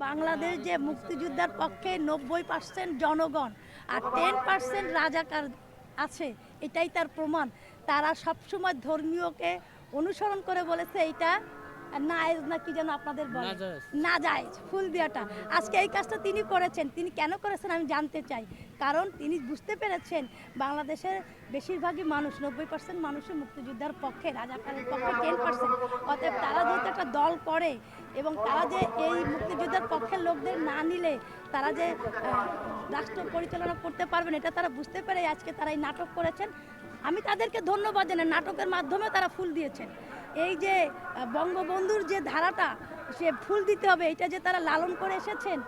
বাংলাদেশ যে মুক্তিযোদ্ধার পক্ষে 90% জনগণ আর 10% রাজাকার আছে, এটাই তার প্রমাণ। তারা সবসময় ধর্মীয়কে অনুসরণ করে বলেছে এইটা নায়েজ না কি যেন আপনাদের বলে নাজায়েজ ফুল দেওয়াটা। আজকে এই কাজটা তিনি করেছেন, তিনি কেন করেছেন আমি জানতে চাই। কারণ তিনি বুঝতে পেরেছেন বাংলাদেশের বেশিরভাগই মানুষ 90% মানুষই মুক্তিযোদ্ধার পক্ষে, রাজাকারের পক্ষে 10%। অতএব তারা যেহেতু একটা দল করে এবং তারা যে এই মুক্তিযোদ্ধার পক্ষের লোকদের না নিলে তারা যে রাষ্ট্র পরিচালনা করতে পারবেন এটা তারা বুঝতে পেরে আজকে তারা এই নাটক করেছেন। আমি তাদেরকে ধন্যবাদ জানাই, নাটকের মাধ্যমে তারা ফুল দিয়েছেন। এই যে বঙ্গবন্ধুর যে ধারাটা সে ফুল দিতে হবে এটা যে তারা লালন করে এসেছেন,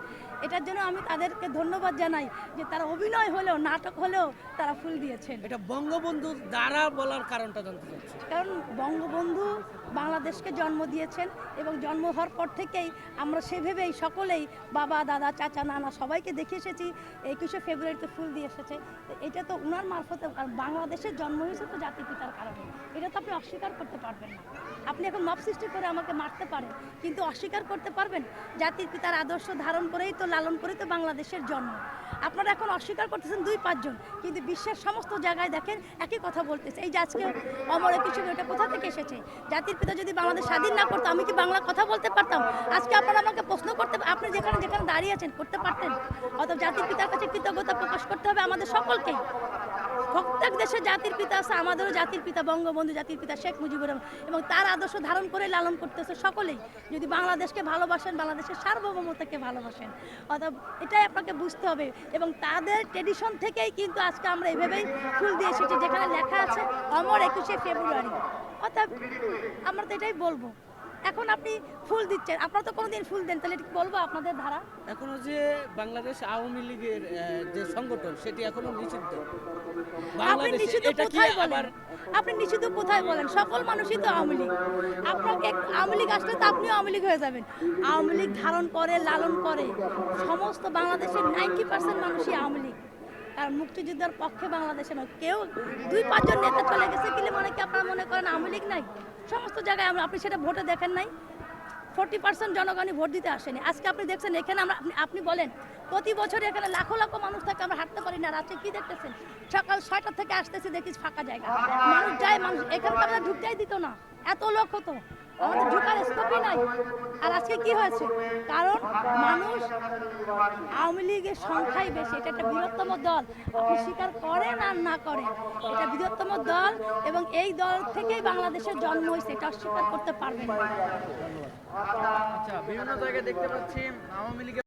এটার জন্য আমি তাদেরকে ধন্যবাদ জানাই যে তারা অভিনয় হলেও নাটক হলেও তারা ফুল দিয়েছেন। এটা বঙ্গবন্ধুর দ্বারা বলার কারণটা জানতে চাচ্ছি। কারণ বঙ্গবন্ধু বাংলাদেশকে জন্ম দিয়েছেন এবং জন্ম হওয়ার পর থেকেই আমরা সেভাবেই সকলেই বাবা দাদা চাচা নানা সবাইকে দেখে এসেছি 21শে ফেব্রুয়ারিতে ফুল দিয়ে এসেছে। এটা তো উনার মারফতে, বাংলাদেশের জন্ম হয়েছে তো জাতির পিতার কারণে, এটা তো আপনি অস্বীকার করতে পারবেন না। আপনি এখন মব সৃষ্টি করে আমাকে মারতে পারেন কিন্তু অস্বীকার করতে পারবেন জাতির পিতার আদর্শ ধারণ করেই তো লালন করেই তো বাংলাদেশের জন্ম। আপনারা এখন অস্বীকার করতেছেন 2-5 জন, কিন্তু বিশ্বের সমস্ত জায়গায় দেখেন একই কথা বলতেছে। এই যে আজকে অমর 21শে ওটা কোথা থেকে এসেছে? জাতির পিতা যদি বাংলাদেশ স্বাধীন না করতো আমি কি বাংলা কথা বলতে পারতাম? আজকে আপনারা আমাকে প্রশ্ন করতে, আপনি যেখানে যেখানে দাঁড়িয়ে আছেন করতে পারতেন। অত জাতির পিতার কাছে কৃতজ্ঞতা প্রকাশ করতে হবে আমাদের সকলকেই। প্রত্যেক দেশে জাতির পিতা আছে, আমাদেরও জাতির পিতা বঙ্গবন্ধু, জাতির পিতা শেখ মুজিবুর রহমান, এবং তার আদর্শ ধারণ করে লালন করতেছে সকলেই। যদি বাংলাদেশকে ভালোবাসেন, বাংলাদেশের সার্বভৌমতাকে ভালোবাসেন, অর্থাৎ এটাই আপনাকে বুঝতে হবে। এবং তাদের ট্রেডিশন থেকেই কিন্তু আজকে আমরা এভাবেই ফুল দিয়ে এসেছি যেখানে লেখা আছে অমর 21শে ফেব্রুয়ারি। অর্থাৎ আমরা তো এটাই বলবো। এখন আপনি ফুল দিচ্ছেন, আপনারা তো কোনোদিন ফুল দেন, তাহলে এটা বলবো আপনাদের ধারা। এখনো যে বাংলাদেশ আওয়ামী লীগের যে সংগঠন সেটি এখনো নিষিদ্ধ। আপনি নিষিদ্ধ কোথায় বলেন? আপনি নিষিদ্ধ কোথায় বলেন? সকল মানুষই তো আওয়ামী লীগ। আপনাকে আওয়ামী লীগ আসলে তো আপনিও আওয়ামী লীগ হয়ে যাবেন। আওয়ামী লীগ ধারণ করে লালন করে সমস্ত বাংলাদেশের 90% মানুষই আওয়ামী লীগ। কারণ মুক্তিযুদ্ধের পক্ষে বাংলাদেশে নয়, কেউ 2-5 জন নেতা চলে গেছে কিলে মনে কি আপনারা মনে করেন আওয়ামী লীগ নাই? সমস্ত জায়গায় আপনি সেটা ভোটে দেখেন নাই? 40% জনগণই ভোট দিতে আসেনি। আজকে আপনি দেখছেন এখানে আপনি বলেন প্রতি বছর এখানে লাখো লাখো মানুষ থাকে, আমরা হাঁটতে পারি না। রাতে কি দেখতেছেন? সকাল 6টা থেকে আসতেছি দেখি ফাঁকা জায়গা, মানুষ যায়, মানুষ এখানে তো আমরা ঢুকতেই দিত না, এত লোক হতো, আমাদের ঢুকার স্কোপই নাই। আর আজকে কি হয়েছে? কারণ মানুষ আওয়ামী লীগের সংখ্যাই বেশি, এটা একটা বৃহত্তম দল, আপনি স্বীকার করেন আর না করেন এটা বৃহত্তম দল এবং এই দল থেকেই বাংলাদেশের জন্ম হয়েছে, এটা অস্বীকার করতে পারবেন না। আচ্ছা, বিভিন্ন জায়গায় দেখতে পাচ্ছি আওয়ামী লীগের